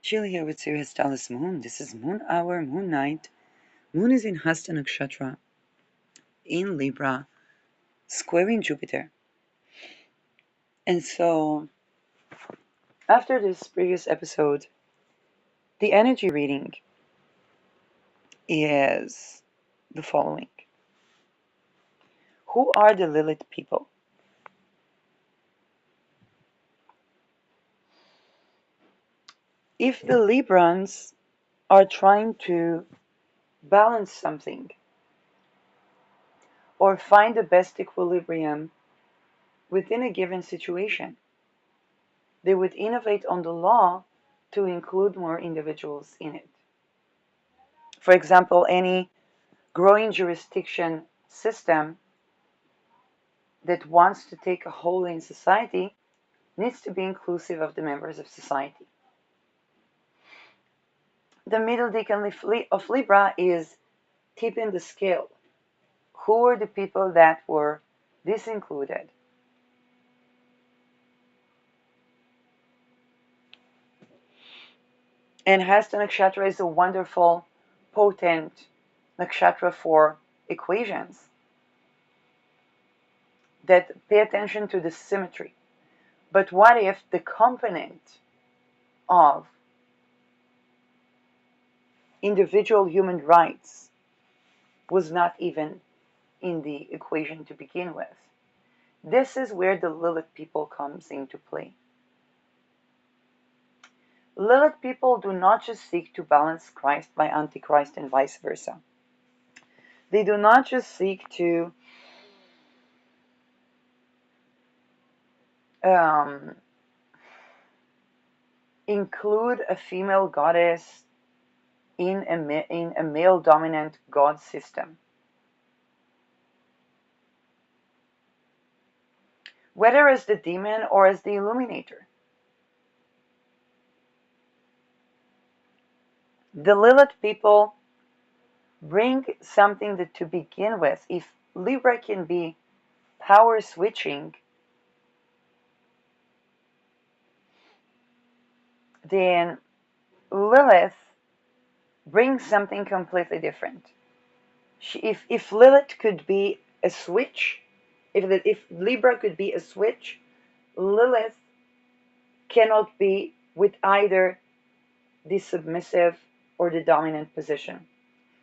Jill here with Sirius Dallas Moon. This is Moon Hour, Moon Night. Moon is in Hasta Nakshatra, in Libra, squaring Jupiter. And so, after this previous episode, the energy reading is the following. Who are the Lilith people? If the Librans are trying to balance something or find the best equilibrium within a given situation, they would innovate on the law to include more individuals in it. For example, any growing jurisdiction system that wants to take a hold in society needs to be inclusive of the members of society. The middle decan of Libra is tipping the scale. Who were the people that were disincluded? And Hasta Nakshatra is a wonderful, potent nakshatra for equations that pay attention to the symmetry. But what if the component of individual human rights was not even in the equation to begin with? This is where the Lilith people comes into play. Lilith people do not just seek to balance Christ by Antichrist and vice versa. They do not just seek to include a female goddess in a male-dominant god system. Whether as the demon or as the illuminator. The Lilith people bring something that, to begin with, if Libra can be power switching, then Lilith brings something completely different. If Lilith could be a switch, if Libra could be a switch, Lilith cannot be with either the submissive or the dominant position.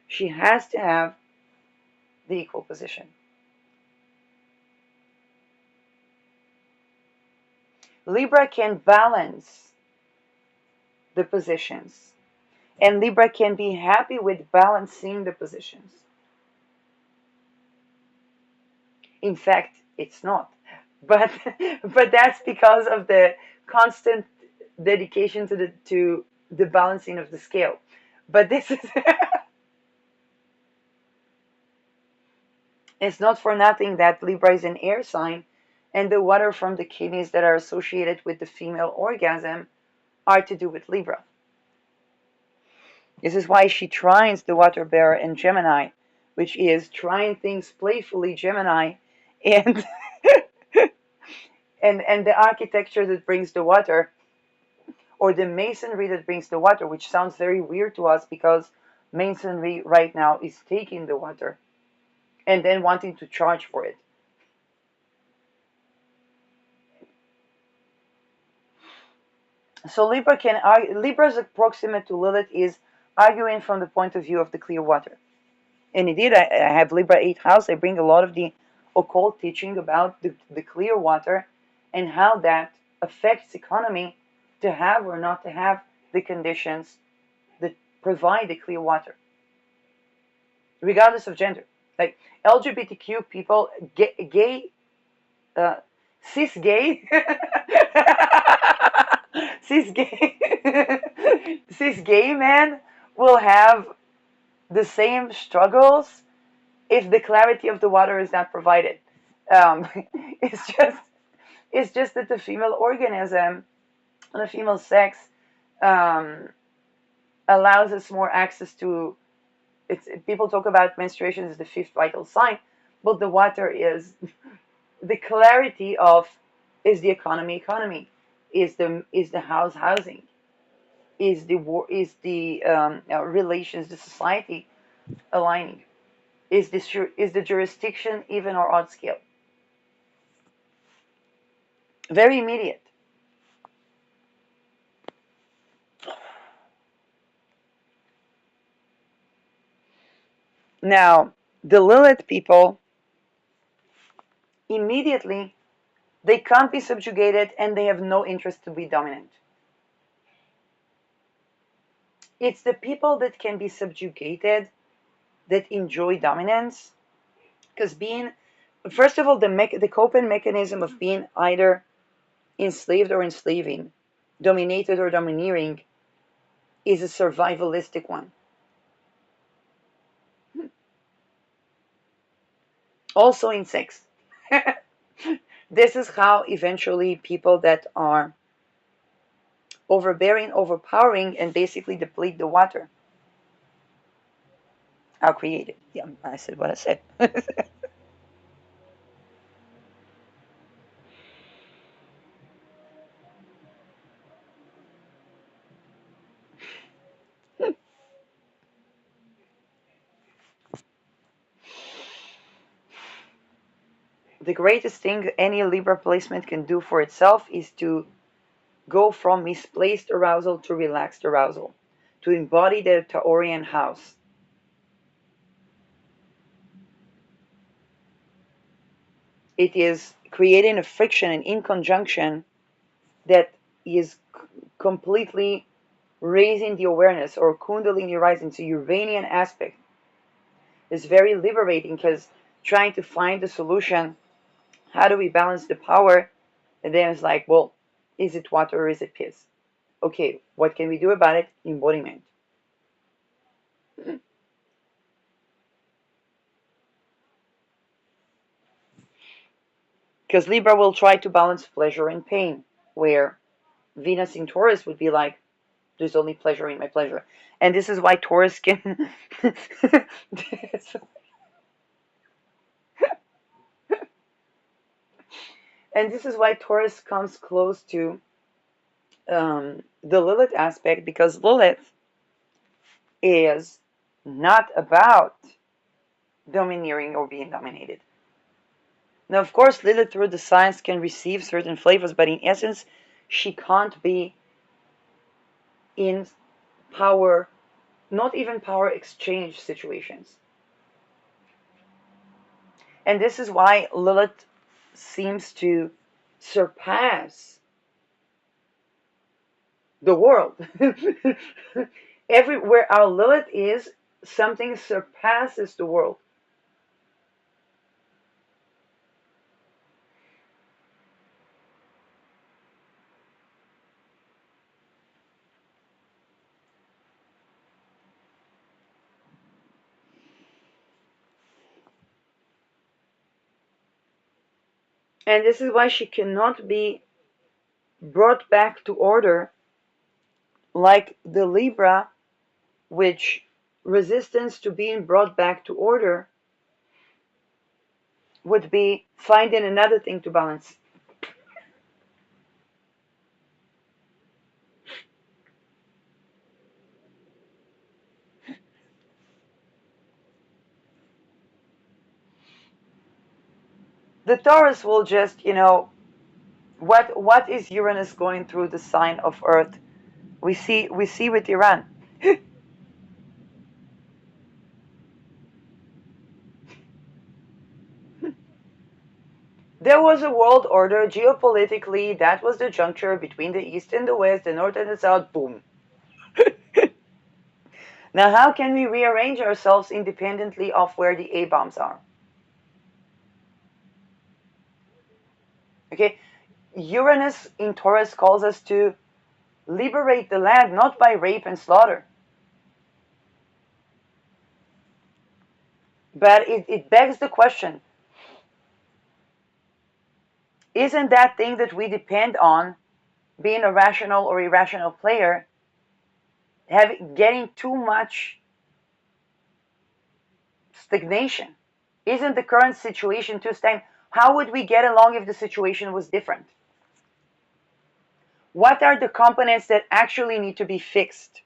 She has to have the equal position. Libra can balance the positions, and Libra can be happy with balancing the positions. In fact, it's not. But but that's because of the constant dedication to the balancing of the scale. But this is it's not for nothing that Libra is an air sign, and the water from the kidneys that are associated with the female orgasm are to do with Libra. This is why she trines the water bearer in Gemini, which is trying things playfully Gemini, and and the architecture that brings the water, or the masonry that brings the water, which sounds very weird to us because masonry right now is taking the water and then wanting to charge for it. So Libra's approximate to Lilith is arguing from the point of view of the clear water. And indeed, I have Libra 8th house. I bring a lot of the occult teaching about the clear water and how that affects economy to have or not to have the conditions that provide the clear water, regardless of gender. Like LGBTQ people, cis gay, cis gay, cis gay men will have the same struggles if the clarity of the water is not provided. Um, it's just it's just that the female organism, the female sex, um, allows us more access to. People talk about menstruation as the fifth vital sign, but the water is the clarity of, is the economy, is the housing. Is the is the relations, the society aligning? Is the jurisdiction even or odd scale? Very immediate. Now, the Lilith people immediately, they can't be subjugated and they have no interest to be dominant. It's the people that can be subjugated that enjoy dominance, because being, first of all, the coping mechanism of being either enslaved or enslaving, dominated or domineering, is a survivalistic one. Also in sex. This is how eventually people that are overbearing, overpowering, and basically deplete the water are created. Yeah, I said what I said. The greatest thing any Libra placement can do for itself is to go from misplaced arousal to relaxed arousal, to embody the Taurian house. It is creating a friction and inconjunction that is completely raising the awareness, or Kundalini rising. So Uranian aspect is very liberating, because trying to find the solution, how do we balance the power? And then it's like, well, is it water or is it piss? Okay, what can we do about it? Embodiment. Because Libra will try to balance pleasure and pain, where Venus in Taurus would be like, there's only pleasure in my pleasure. And this is why Taurus can. And this is why Taurus comes close to the Lilith aspect, because Lilith is not about domineering or being dominated. Now, of course, Lilith through the signs can receive certain flavors, but in essence, she can't be in power, not even power exchange situations. And this is why Lilith seems to surpass the world. Everywhere our Lilith is, something surpasses the world. And this is why she cannot be brought back to order like the Libra, which resistance to being brought back to order would be finding another thing to balance. The Taurus will just, what is Uranus going through the sign of Earth? We see with Iran. There was a world order geopolitically, that was the juncture between the East and the West, the North and the South, boom. Now, how can we rearrange ourselves independently of where the A bombs are? Okay, Uranus in Taurus calls us to liberate the land, not by rape and slaughter. But it begs the question, isn't that thing that we depend on, being a rational or irrational player, getting too much stagnation? Isn't the current situation too stagnant? How would we get along if the situation was different? What are the components that actually need to be fixed?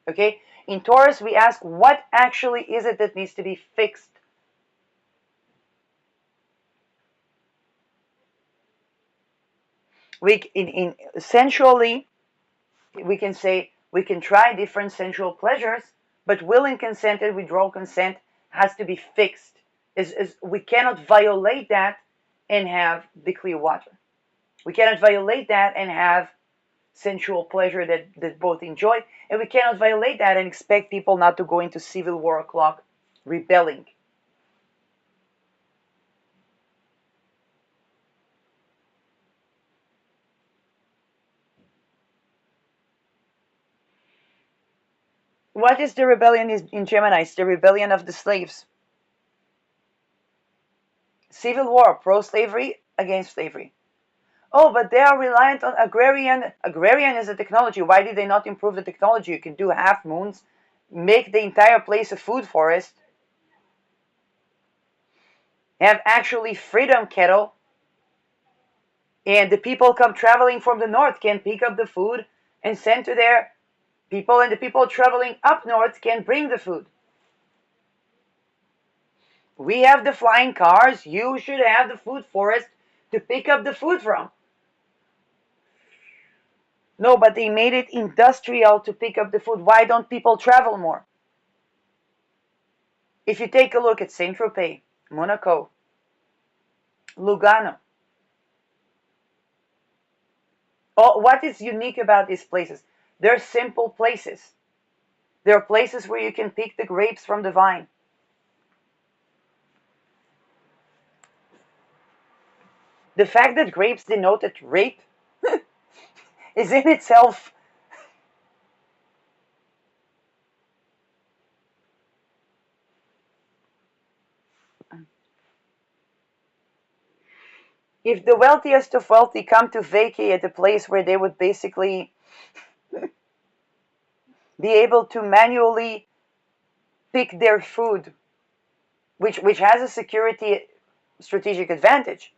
Okay? In Taurus, we ask, what actually is it that needs to be fixed? Sensually, we can say we can try different sensual pleasures, but will and consent and withdrawal consent has to be fixed. We cannot violate that and have the clear water. We cannot violate that and have sensual pleasure that both enjoy, and we cannot violate that and expect people not to go into civil war o'clock rebelling. What is the rebellion in Gemini? It's the rebellion of the slaves. Civil war, pro-slavery against slavery. Oh, but they are reliant on agrarian. Agrarian is a technology. Why did they not improve the technology? You can do half moons, make the entire place a food forest, have actually freedom cattle, and the people come traveling from the north can pick up the food and send to their people, and the people traveling up north can bring the food. We have the flying cars. You should have the food forest to pick up the food from. No, but they made it industrial to pick up the food. Why don't people travel more? If you take a look at Saint-Tropez, Monaco, Lugano, oh, what is unique about these places? They're simple places. They're places where you can pick the grapes from the vine. The fact that grapes denoted rape is in itself. If the wealthiest of wealthy come to vacate at a place where they would basically be able to manually pick their food, which has a security strategic advantage.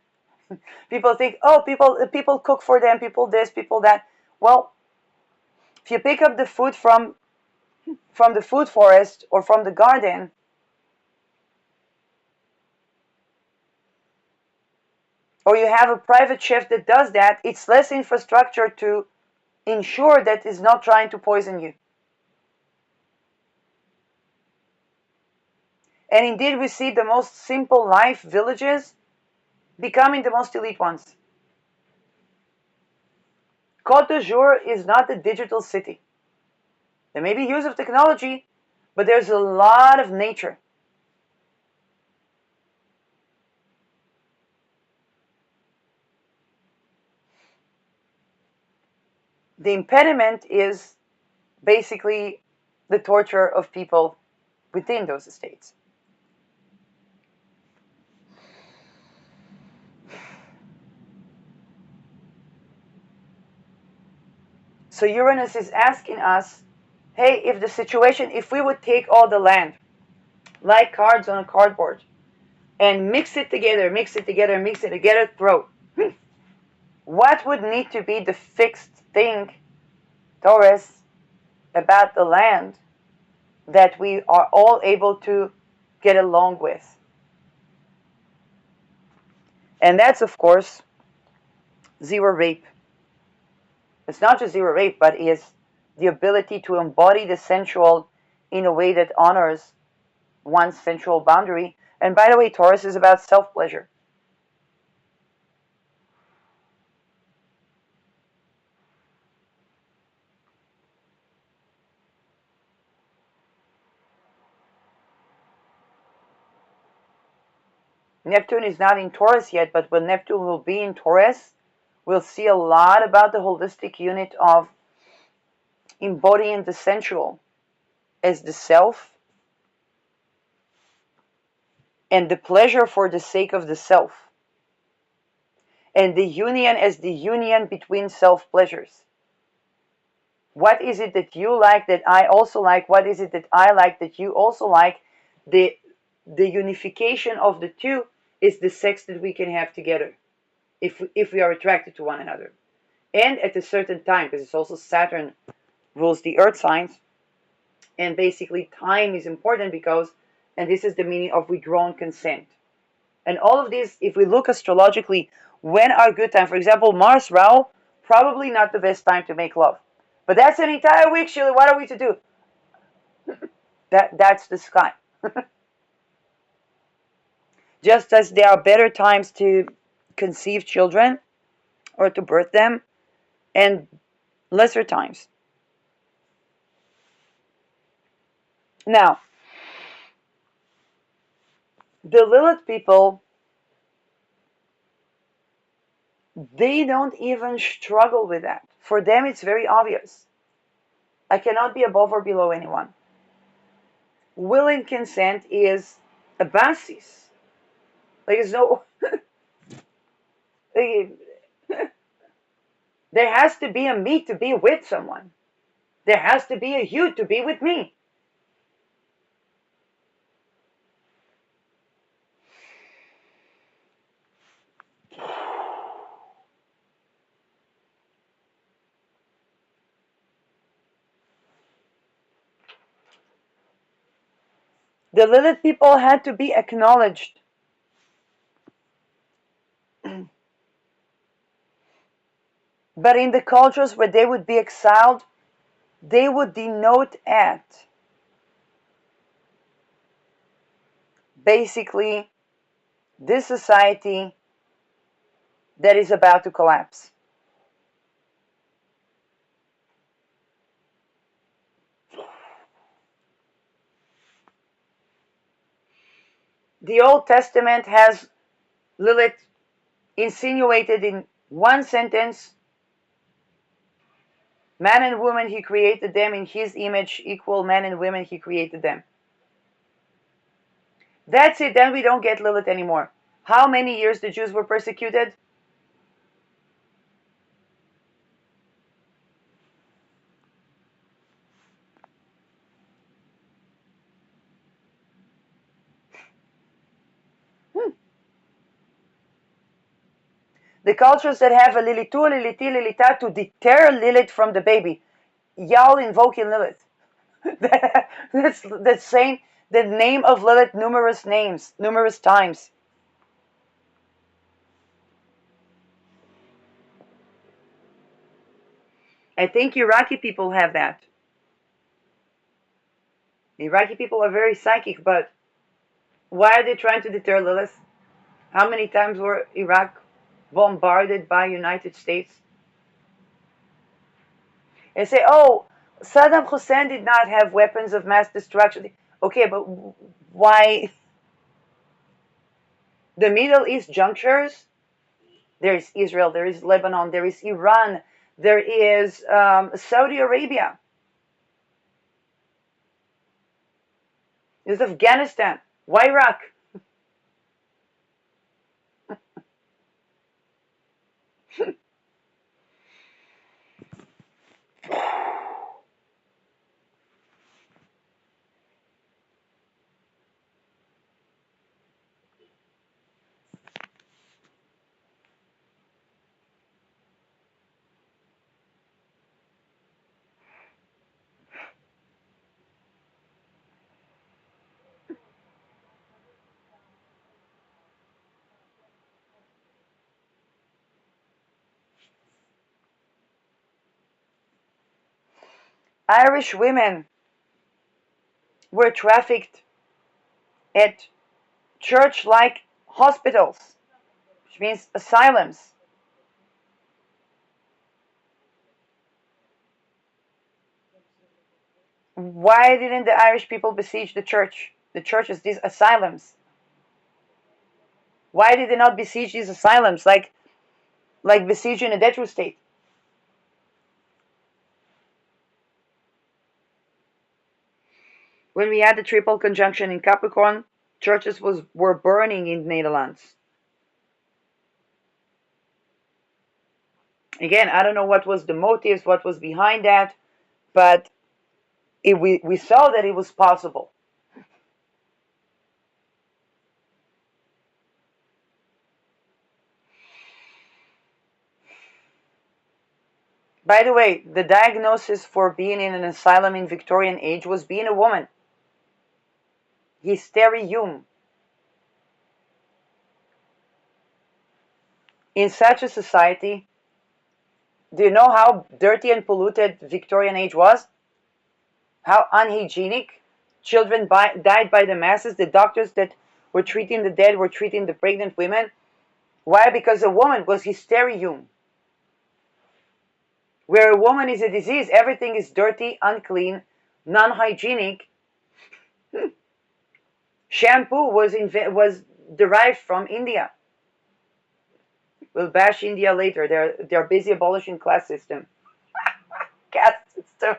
People think, oh, people cook for them, people this, people that. Well, if you pick up the food from the food forest or from the garden, or you have a private chef that does that, it's less infrastructure to ensure that is not trying to poison you. And indeed, we see the most simple life villages becoming the most elite ones. Côte d'Azur is not a digital city. There may be use of technology, but there's a lot of nature. The impediment is basically the torture of people within those estates. So Uranus is asking us, hey, if we would take all the land, like cards on a cardboard, and mix it together, throw, what would need to be the fixed thing, Taurus, about the land that we are all able to get along with? And that's, of course, zero rape. It's not just zero rape, but is the ability to embody the sensual in a way that honors one's sensual boundary. And by the way, Taurus is about self-pleasure. Neptune is not in Taurus yet, but when Neptune will be in Taurus, we'll see a lot about the holistic unit of embodying the sensual as the self and the pleasure for the sake of the self, and the union as the union between self-pleasures. What is it that you like that I also like? What is it that I like that you also like? The unification of the two is the sex that we can have together. if we are attracted to one another. And at a certain time, because it's also Saturn rules the earth signs, and basically time is important because, and this is the meaning of withdrawn consent. And all of this, if we look astrologically, when are good time? For example, Mars Rahu, probably not the best time to make love. But that's an entire week, Sheila. What are we to do? That's the sky. Just as there are better times to conceive children or to birth them, and lesser times. Now, the Lilith people, they don't even struggle with that. For them, it's very obvious. I cannot be above or below anyone. Will and consent is a basis. Like, there's no. Like, there has to be a me to be with someone. There has to be a you to be with me. The Lilith people had to be acknowledged. But in the cultures where they would be exiled, they would denote at basically this society that is about to collapse. The Old Testament has Lilith insinuated in one sentence: man and woman, he created them in his image, equal men and women, he created them. That's it, then we don't get Lilith anymore. How many years the Jews were persecuted? The cultures that have a Lilitu, Liliti, Lilita to deter Lilith from the baby, y'all invoking Lilith. That's saying the name of Lilith numerous times. I think Iraqi people have that. Iraqi people are very psychic, but why are they trying to deter Lilith? How many times were Iraq bombarded by United States? And say, oh, Saddam Hussein did not have weapons of mass destruction. Okay, but why the Middle East junctures? There is Israel, there is Lebanon, there is Iran, there is Saudi Arabia, there's Afghanistan. Why Iraq? Irish women were trafficked at church-like hospitals, which means asylums. Why didn't the Irish people besiege the church? The churches, these asylums. Why did they not besiege these asylums like besieging a death row state? When we had the triple conjunction in Capricorn, churches were burning in the Netherlands. Again, I don't know what was the motives, what was behind that, but we saw that it was possible. By the way, the diagnosis for being in an asylum in Victorian age was being a woman. Hysterium. In such a society, do you know how dirty and polluted Victorian age was? How unhygienic? Children died by the masses. The doctors that were treating the dead were treating the pregnant women. Why? Because a woman was hysterium. Where a woman is a disease, everything is dirty, unclean, non-hygienic. Shampoo was derived from India. We'll bash India later. They're busy abolishing class system, caste system.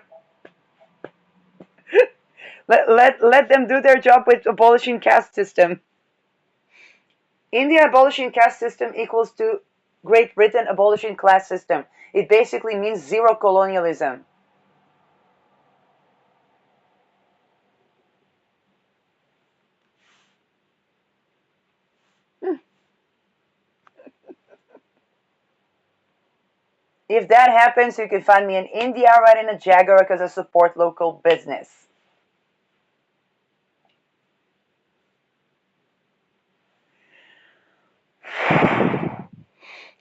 Let them do their job with abolishing caste system. India abolishing caste system equals to Great Britain abolishing class system. It basically means zero colonialism. If that happens, you can find me in India riding a Jaguar because I support local business.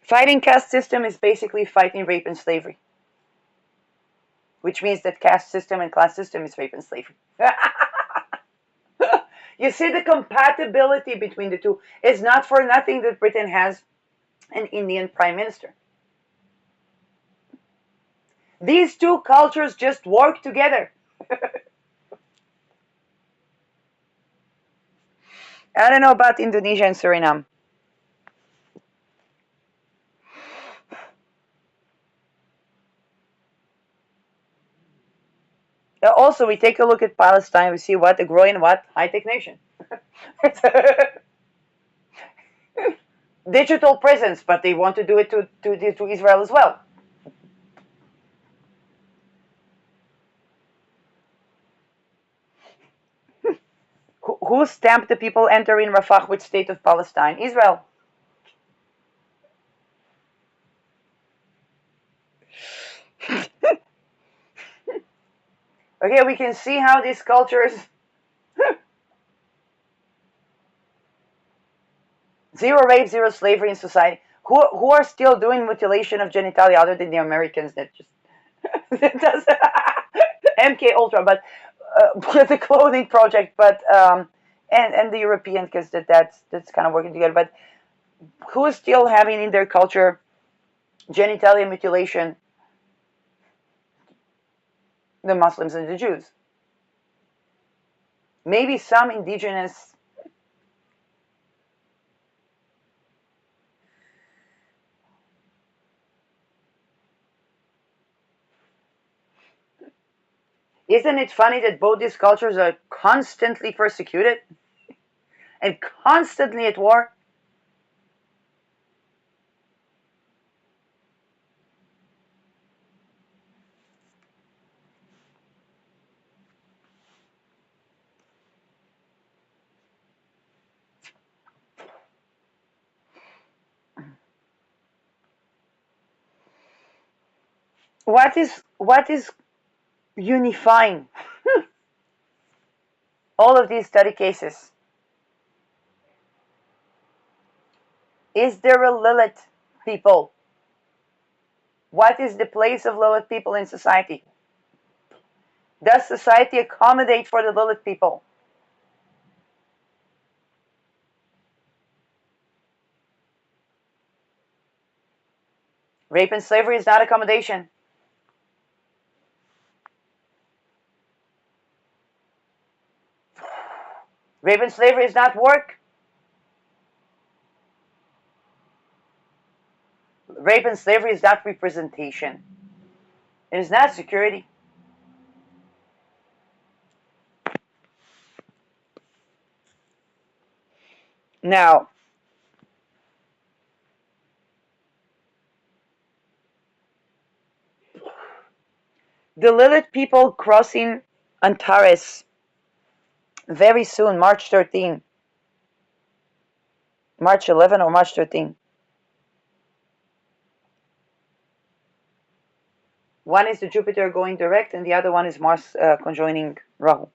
Fighting caste system is basically fighting rape and slavery, which means that caste system and class system is rape and slavery. You see the compatibility between the two. It's not for nothing that Britain has an Indian prime minister. These two cultures just work together. I don't know about Indonesia and Suriname. Also, we take a look at Palestine, we see what a growing high-tech nation. Digital prisons, but they want to do it to Israel as well. Who stamped the people entering Rafah with State of Palestine? Israel. Okay, we can see how these cultures zero rape, zero slavery in society. Who are still doing mutilation of genitalia other than the Americans that just that does MK Ultra, but the clothing project, but and the European because that's kind of working together. But who is still having in their culture genitalia mutilation? The Muslims and the Jews. Maybe some indigenous. Isn't it funny that both these cultures are constantly persecuted and constantly at war? What is unifying all of these study cases? Is there a Lilith people? What is the place of Lilith people in society? Does society accommodate for the Lilith people? Rape and slavery is not accommodation. Rape and slavery is not work. Rape and slavery is not representation. It is not security. Now, the Lilith people crossing Antares very soon, March 13, March 11 or March 13. One is the Jupiter going direct, and the other one is Mars conjoining Rahu.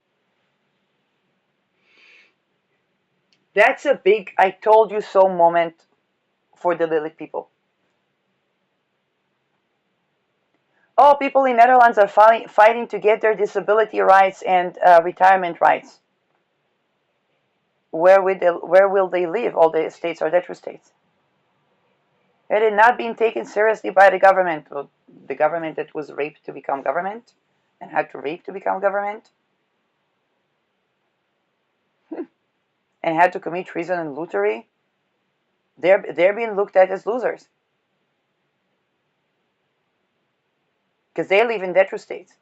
That's a big I told you so moment for the Lilith people. Oh, people in Netherlands are fighting to get their disability rights and retirement rights. Where will they live? All the states are retro states. It had not been taken seriously by the government. Well, the government that was raped to become government and had to rape to become government and had to commit treason and lootery. They're being looked at as losers because they live in retro states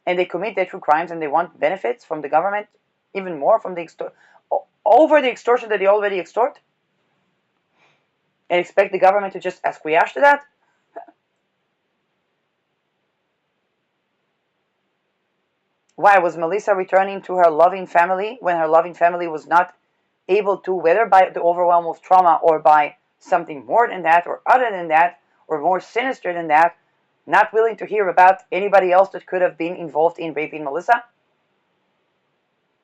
and they commit retro crimes and they want benefits from the government, even more from the over the extortion that they already extort, and expect the government to just acquiesce to that. Why was Melissa returning to her loving family when her loving family was not able to, whether by the overwhelm of trauma or by something more than that or other than that or more sinister than that, not willing to hear about anybody else that could have been involved in raping Melissa,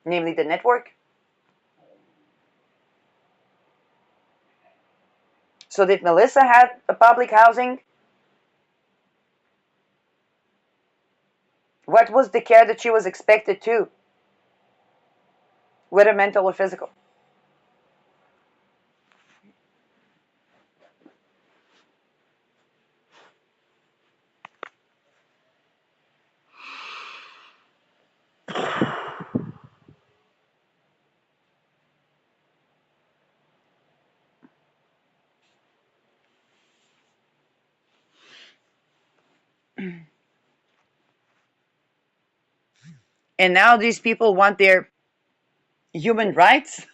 namely the network? So did Melissa have a public housing? What was the care that she was expected to, whether mental or physical? And now these people want their human rights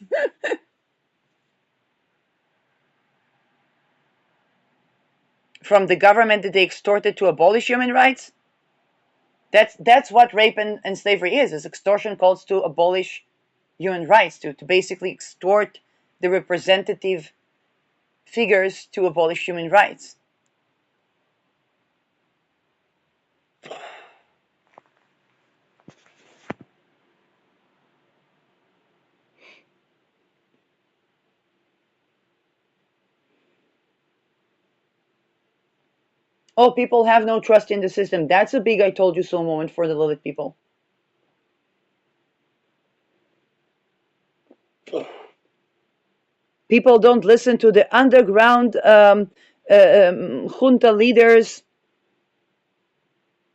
from the government that they extorted to abolish human rights. That's what rape and slavery is extortion calls to abolish human rights, to basically extort the representative figures to abolish human rights. Oh, people have no trust in the system. That's a big I told you so moment for the Lilith people. People don't listen to the underground junta leaders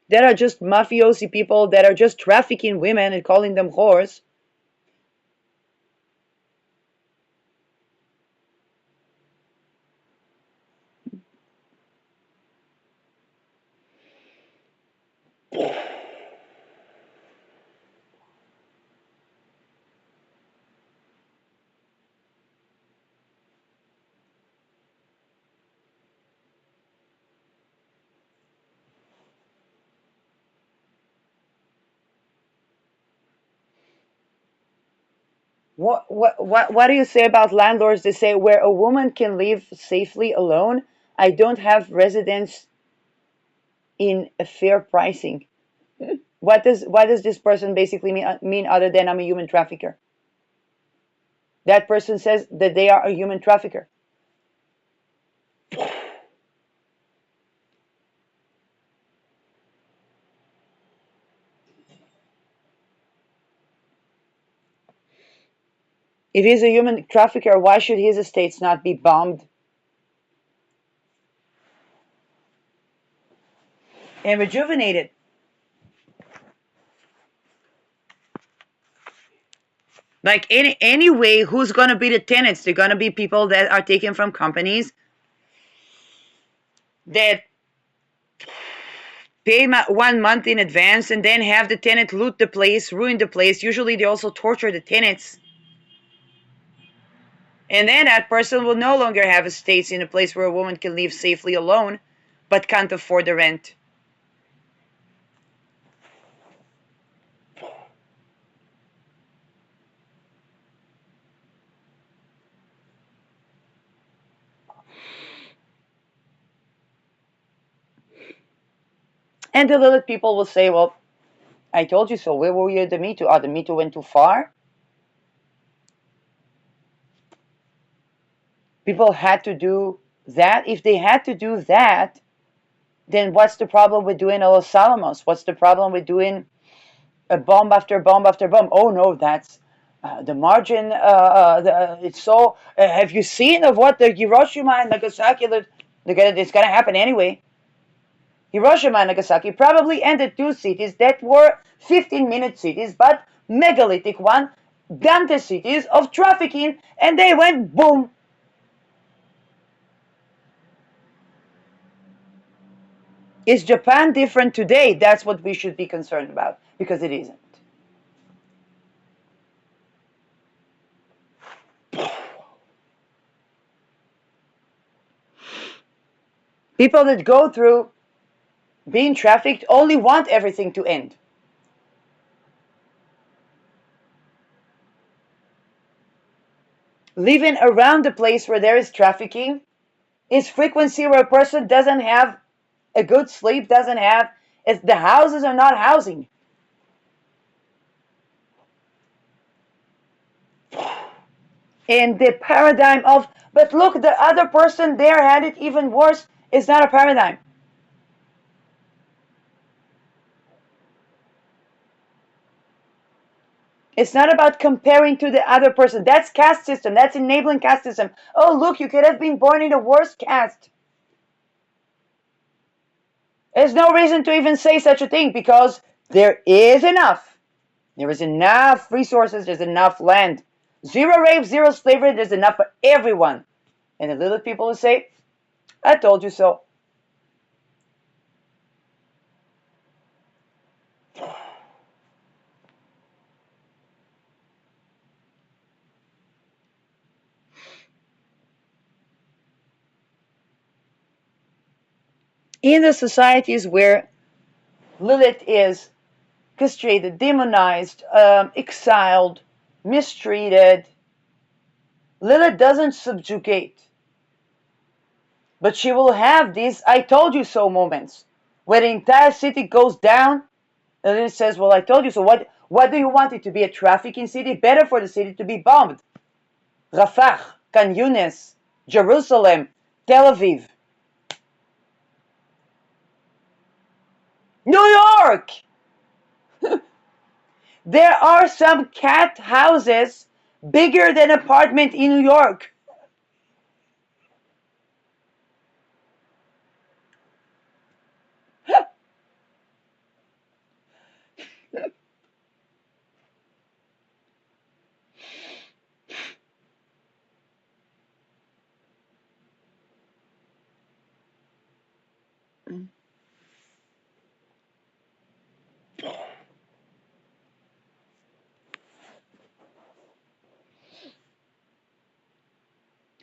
that are just mafiosi people that are just trafficking women and calling them whores. What do you say about landlords? They say where a woman can live safely alone, I don't have residence in a fair pricing. What does this person basically mean other than I'm a human trafficker? That person says that they are a human trafficker. If he's a human trafficker, why should his estates not be bombed and rejuvenated? Like anyway, who's gonna be the tenants? They're gonna be people that are taken from companies that pay 1 month in advance and then have the tenant loot the place, ruin the place. Usually they also torture the tenants. And then that person will no longer have estates in a place where a woman can live safely alone but can't afford the rent. And the little people will say, well, I told you so. Where were you at the Me Too? Oh, the Me Too went too far. People had to do that. If they had to do that, then what's the problem with doing a Los Alamos? What's the problem with doing a bomb after bomb after bomb? Oh no, that's the margin. It's so. Have you seen of what the Hiroshima and Nagasaki? It's gonna happen anyway. Hiroshima and Nagasaki probably ended two cities that were 15-minute cities, but megalithic one, Dante cities of trafficking, and they went boom. Is Japan different today? That's what we should be concerned about, because it isn't. People that go through being trafficked only want everything to end. Living around the place where there is trafficking is frequency where a person doesn't have a good sleep, doesn't have, the houses are not housing. And the paradigm of, but look, the other person there had it even worse, is not a paradigm. It's not about comparing to the other person. That's caste system. That's enabling caste system. Oh, look, you could have been born in the worst caste. There's no reason to even say such a thing, because there is enough. There is enough resources. There's enough land. Zero rape, zero slavery. There's enough for everyone. And the little people will say, I told you so. In the societies where Lilith is castrated, demonized, exiled, mistreated, Lilith doesn't subjugate. But she will have these I told you so moments where the entire city goes down and Lilith says, well, I told you so. What do you want it to be? A trafficking city? Better for the city to be bombed. Rafah, Khan Yunis, Jerusalem, Tel Aviv. New York! There are some cat houses bigger than an apartment in New York.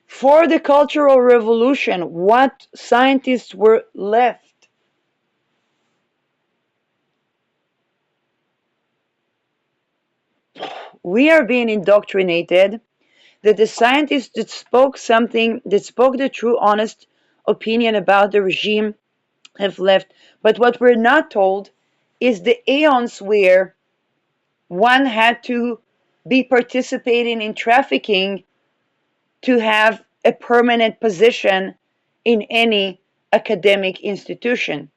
For the Cultural Revolution, what scientists were left? We are being indoctrinated that the scientists that spoke something, that spoke the true, honest opinion about the regime have left. But what we're not told is the aeons where one had to be participating in trafficking to have a permanent position in any academic institution.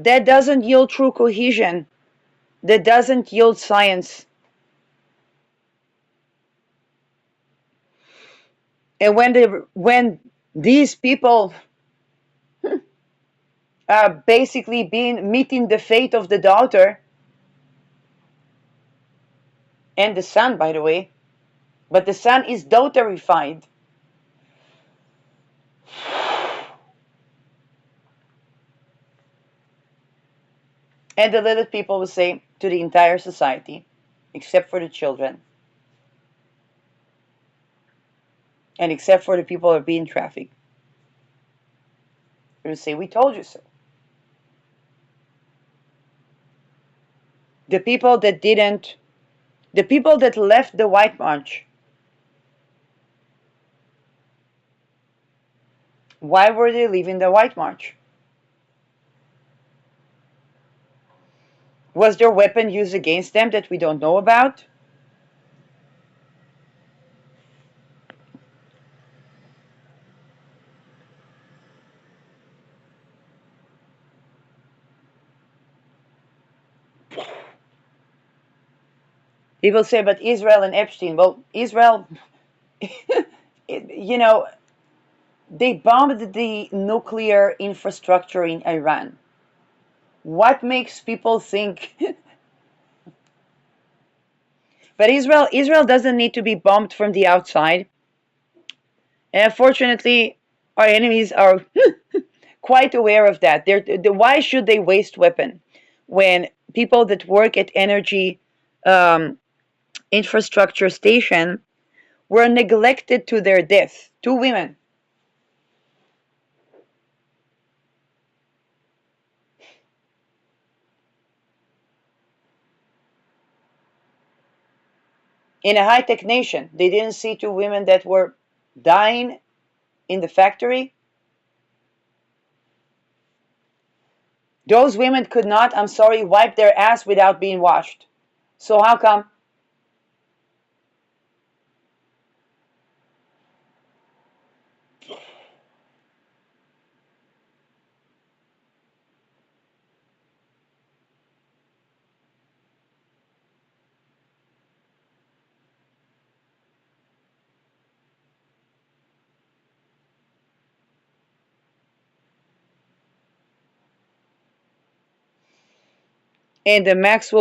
That doesn't yield true cohesion. That doesn't yield science. And when these people are basically being meeting the fate of the daughter and the son, by the way, but the son is daughterified. And the Lilith people will say to the entire society, except for the children, and except for the people who are being trafficked, they will say, we told you so. The people that didn't, the people that left the White March, why were they leaving the White March? Was their weapon used against them that we don't know about? People say, but Israel and Epstein. Well, Israel, you know, they bombed the nuclear infrastructure in Iran. What makes people think? But Israel doesn't need to be bombed from the outside. And unfortunately, our enemies are quite aware of that. Why should they waste weapon when people that work at energy um, infrastructure station were neglected to their death? Two women in a high-tech nation. They didn't see two women that were dying in the factory. Those women could not, I'm sorry, wipe their ass without being washed. So how come? And the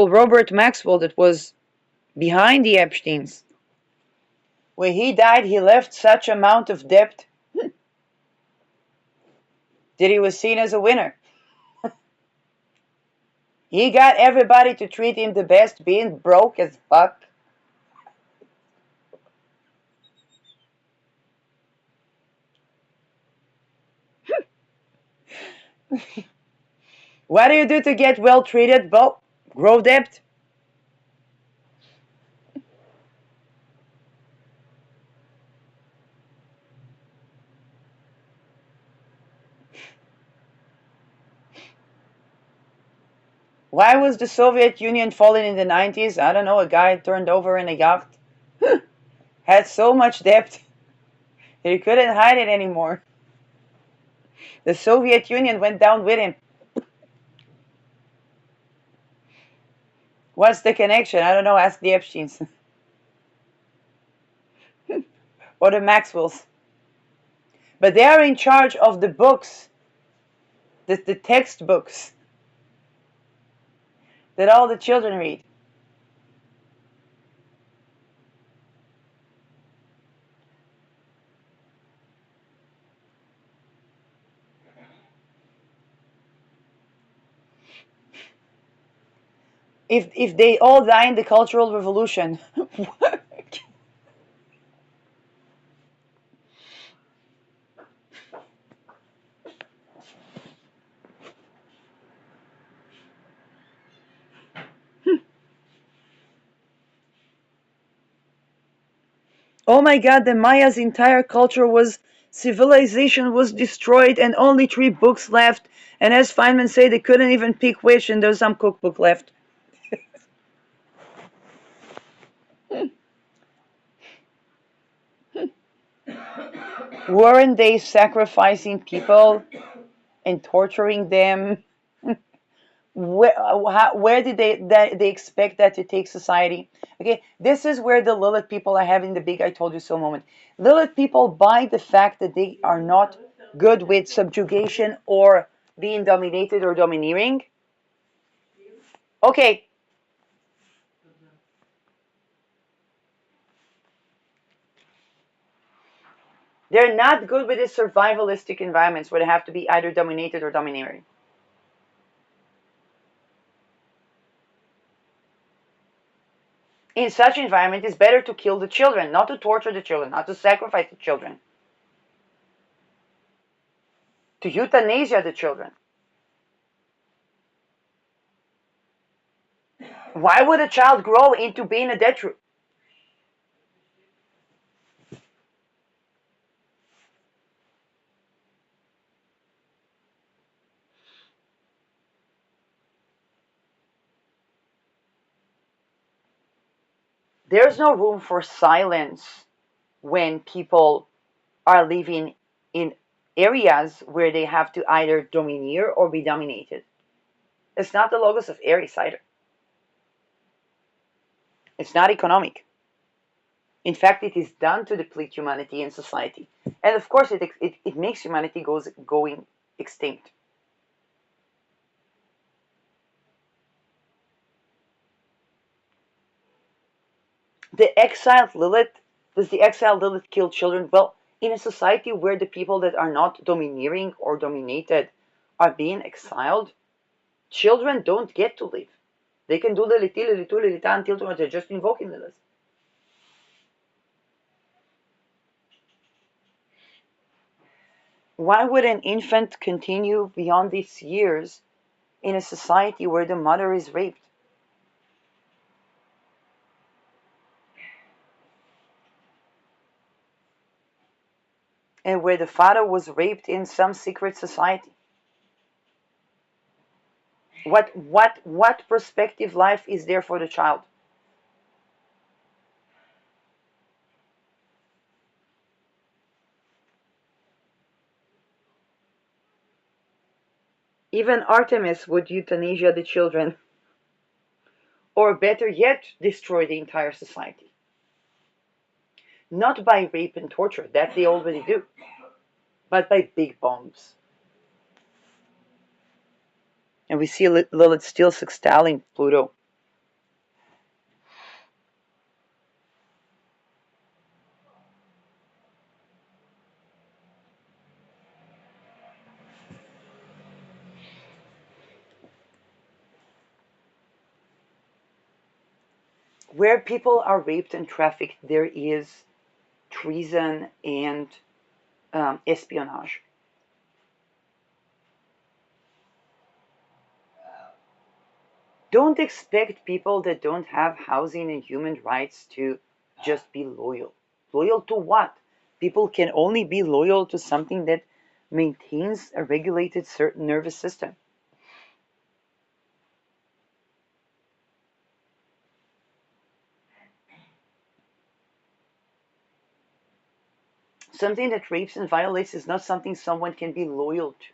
Robert Maxwell, that was behind the Epsteins, when he died, he left such amount of debt that he was seen as a winner. He got everybody to treat him the best, being broke as fuck. What do you do to get well treated? Well, grow debt. Why was the Soviet Union falling in the 90s? I don't know. A guy turned over in a yacht, had so much debt that he couldn't hide it anymore. The Soviet Union went down with him. What's the connection? I don't know. Ask the Epsteins or the Maxwells. But they are in charge of the books, the textbooks that all the children read. If they all die in the Cultural Revolution, oh my God, the Mayas' entire culture was civilization was destroyed, and only three books left. And as Feynman said, they couldn't even pick which, and there's some cookbook left. Weren't they sacrificing people and torturing them? Where did they expect that to take society? Okay, this is where the Lilith people are having the big "I told you so" moment. Lilith people buy the fact that they are not good with subjugation or being dominated or domineering. Okay, they're not good with the survivalistic environments where they have to be either dominated or domineering. In such environment, it's better to kill the children, not to torture the children, not to sacrifice the children, to euthanasia the children. Why would a child grow into being a dead troop? There's no room for silence when people are living in areas where they have to either domineer or be dominated. It's not the logos of Aries either. It's not economic. In fact, it is done to deplete humanity and society. And of course, it makes humanity going extinct. The exiled Lilith, does the exiled Lilith kill children? Well, in a society where the people that are not domineering or dominated are being exiled, children don't get to live. They can do Lilith, Lilith, Lilith until tomorrow. They're just invoking Lilith. Why would an infant continue beyond these years in a society where the mother is raped? And where the father was raped in some secret society? What prospective life is there for the child? Even Artemis would euthanasia the children, or better yet, destroy the entire society. Not by rape and torture, that they already do, but by big bombs. And we see Lilith still sextiling Pluto. Where people are raped and trafficked, there is treason and espionage. Don't expect people that don't have housing and human rights to just be loyal. Loyal to what? People can only be loyal to something that maintains a regulated certain nervous system. Something that rapes and violates is not something someone can be loyal to.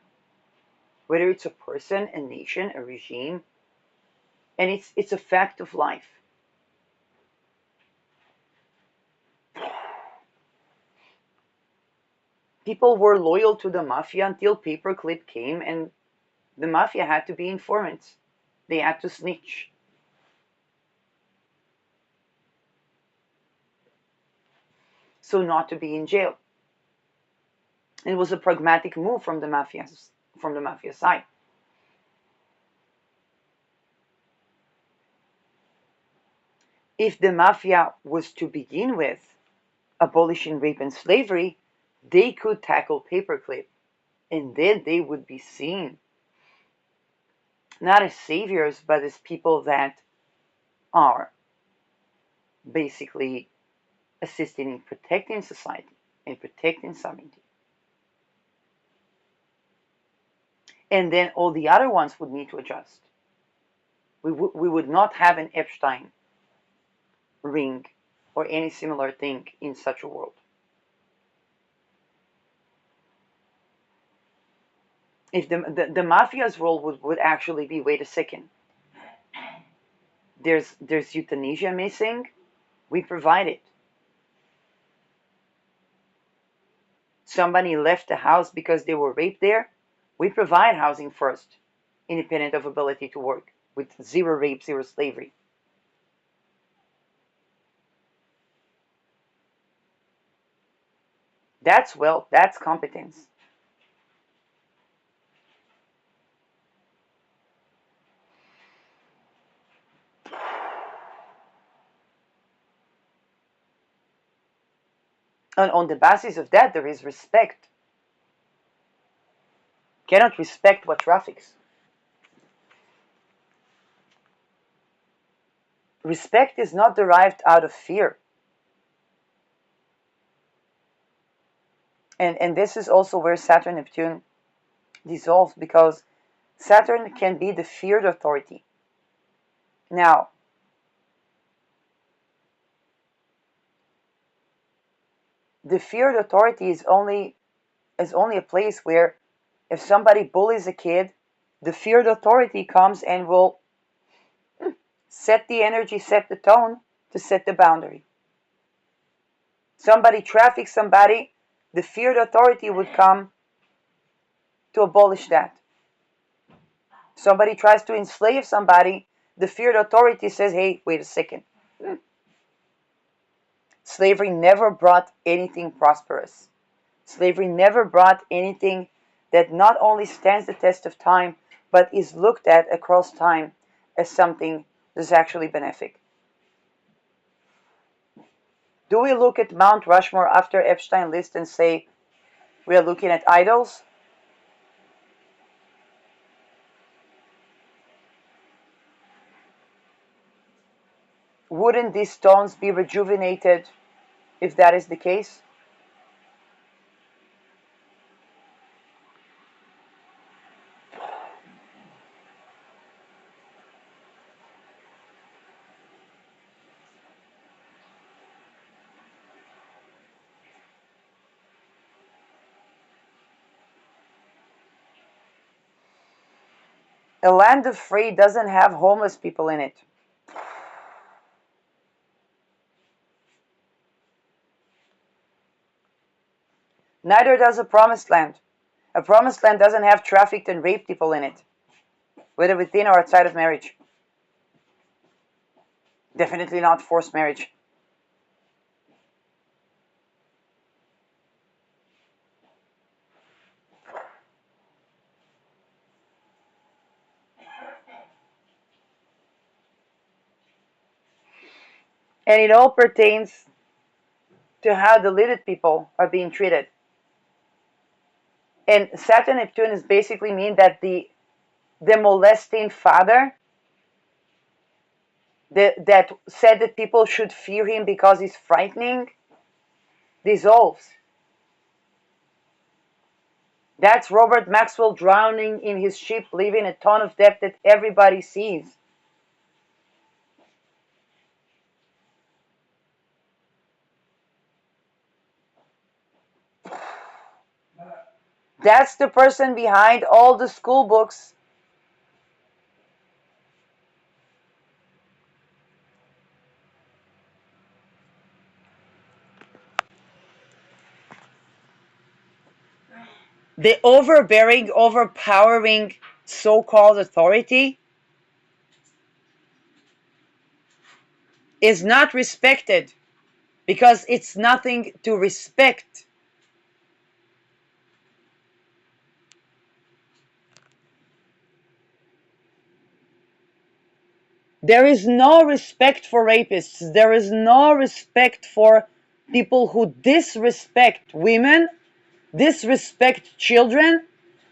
Whether it's a person, a nation, a regime, and it's a fact of life. People were loyal to the mafia until paperclip came and the mafia had to be informants. They had to snitch. So not to be in jail. It was a pragmatic move from the mafia side. If the mafia was to begin with abolishing rape and slavery, they could tackle paperclip, and then they would be seen not as saviors, but as people that are basically assisting in protecting society and protecting sovereignty. And then all the other ones would need to adjust. We would not have an Epstein ring or any similar thing in such a world. If the mafia's role would actually be, wait a second, there's euthanasia missing, we provide it. Somebody left the house because they were raped there, we provide housing first, independent of ability to work, with zero rape, zero slavery. That's wealth, that's competence. And on the basis of that, there is respect. Cannot respect what traffics. Respect is not derived out of fear. And this is also where Saturn Neptune dissolves, because Saturn can be the feared authority. Now, the feared authority is only a place where if somebody bullies a kid, the feared authority comes and will set the energy, set the tone to set the boundary. Somebody traffics somebody, the feared authority would come to abolish that. Somebody tries to enslave somebody, the feared authority says, hey, wait a second. Slavery never brought anything prosperous. Slavery never brought anything that not only stands the test of time, but is looked at across time as something that's actually benefic. Do we look at Mount Rushmore after Epstein list and say we are looking at idols? Wouldn't these stones be rejuvenated if that is the case? A land of free doesn't have homeless people in it. Neither does a promised land. A promised land doesn't have trafficked and raped people in it, whether within or outside of marriage. Definitely not forced marriage. And it all pertains to how deleted people are being treated. And Saturn Neptune is basically mean that the molesting father that said that people should fear him because he's frightening dissolves. That's Robert Maxwell drowning in his ship, leaving a ton of debt that everybody sees. That's the person behind all the school books. The overbearing, overpowering so-called authority is not respected because it's nothing to respect. There is no respect for rapists. There is no respect for people who disrespect women, disrespect children,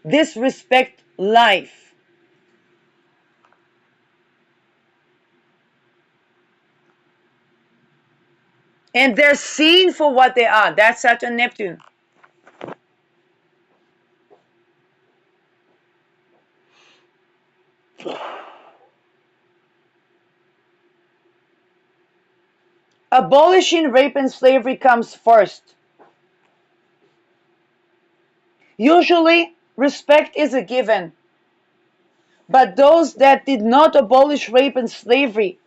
disrespect life. And they're seen for what they are. That's Saturn Neptune. Abolishing rape and slavery comes first. Usually, respect is a given. But those that did not abolish rape and slavery,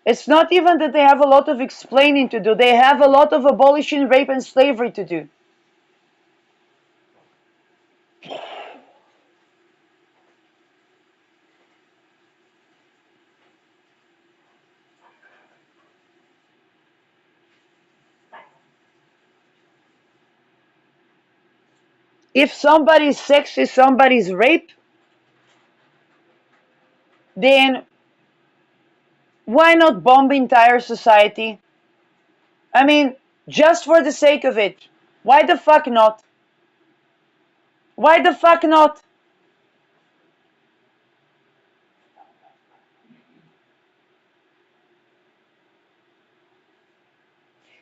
it's not even that they have a lot of explaining to do, they have a lot of abolishing rape and slavery to do. If somebody's sex is somebody's rape, then why not bomb entire society? I mean, just for the sake of it. Why the fuck not? Why the fuck not?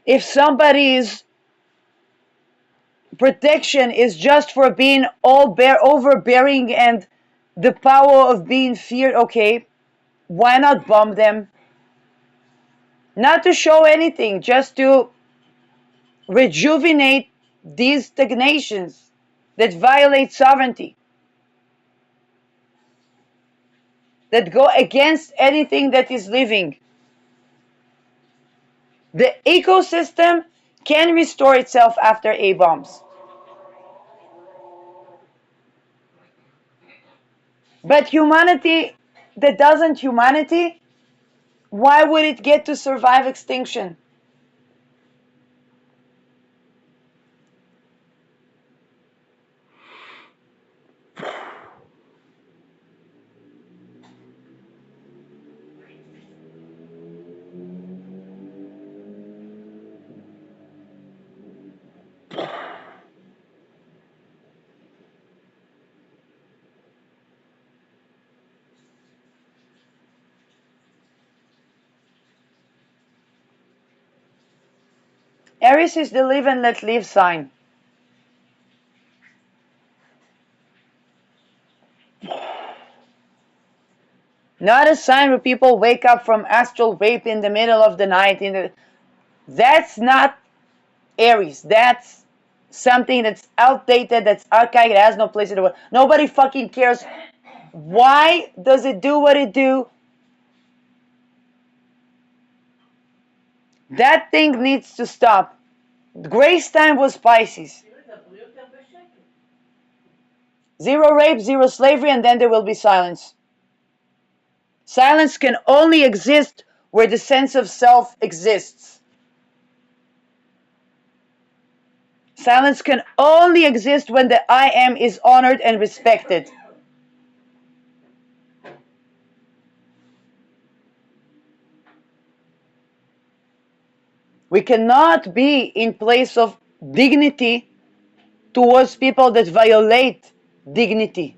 If somebody's protection is just for being overbearing and the power of being feared, okay, why not bomb them? Not to show anything, just to rejuvenate these stagnations that violate sovereignty, that go against anything that is living. The ecosystem can restore itself after A bombs. But humanity that doesn't humanity, why would it get to survive extinction? Aries is the live and let live sign. Not a sign where people wake up from astral rape in the middle of the night. That's not Aries. That's something that's outdated, that's archaic, it has no place in the world. Nobody fucking cares. Why does it do what it do? That thing needs to stop. Grace time was Pisces. Zero rape, zero slavery, and then there will be silence. Silence can only exist where the sense of self exists. Silence can only exist when the I am is honored and respected. We cannot be in place of dignity towards people that violate dignity.